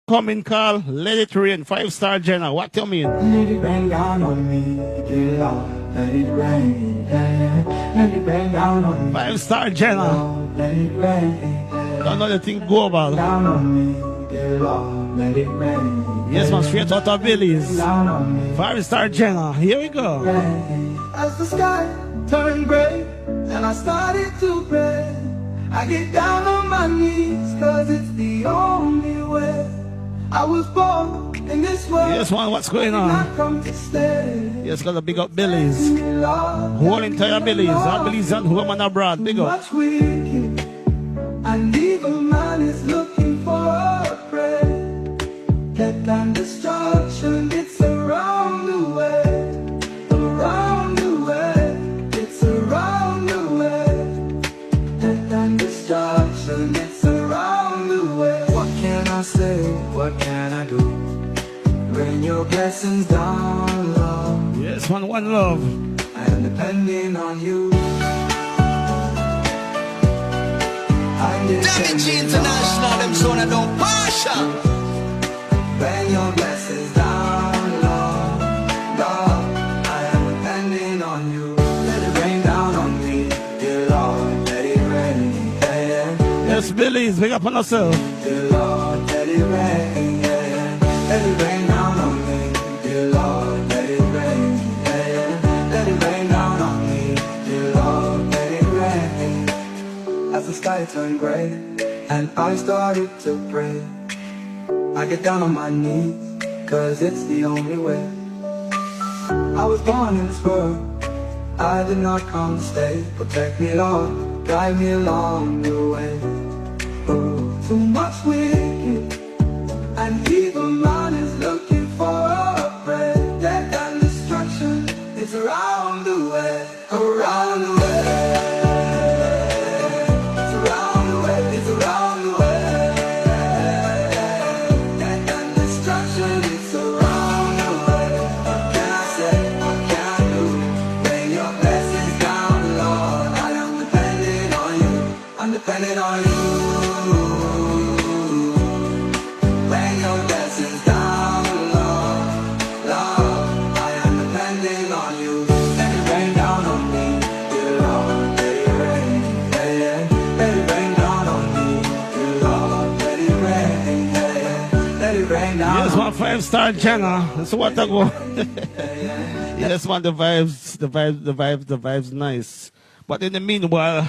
coming call, let it rain, 5-star Gena. What you mean? Let it rain down on me, dear Lord. Let it rain, yeah. Let it rain down on me. 5-star Gena. Let it rain, Don't know the thing global. down on me, dear Lord. Let it rain. Yes, man, straight out of Billy's. Down on me. 5-star Gena. Here we go. As the sky turned gray and I started to pray, I get down on my knees, cause it's the only way. I was born in this world. Yes, man, what's going I on? come to stay. Yes, gotta big up Billy's. Whole entire Billy's. I Billy's and home and abroad. Big up. Much wicked, and evil man is looking for a prey. Death and destruction, it's around the way. Around the way, it's around the way. Death and destruction, it's around the way. What can I say? What can I do? Rain your blessings down, Lord. Yes, man, one love. I am depending on you. Damage International, them son of don't partial. Rain your blessings down, Lord. Lord, I am depending on you. Let it rain down on me, dear Lord. Let it rain, yeah, yeah. Yes, Billy's. Big up on yourself. Dear Lord, let it rain, yeah, yeah. Let it rain down on me, dear Lord. Let it rain, yeah, yeah. Let it rain down on me, dear Lord. Let it rain. As the sky turned gray and I started to pray, I get down on my knees, cause it's the only way. I was born in this world, I did not come to stay. Protect me, Lord, guide me along the way. Oh, too much wicked, and evil man is looking for a prey. Death and destruction is around the way. Around the way. It's around the way, it's around the way. Death and destruction, it's around the way. What can I say? What can I do? Rain your blessings down, Lord. I am depending on you. I'm depending on you. Rain your blessings down, Lord. Lord, I am depending on you. Let it rain down on me, dear Lord. Let it rain, yeah, yeah. Let it rain down on me, dear Lord. Let it rain, yeah, yeah. Let it rain down. Yes, man, 5-star Gena. That's what I go. Yes, man, the vibes nice. But in the meanwhile,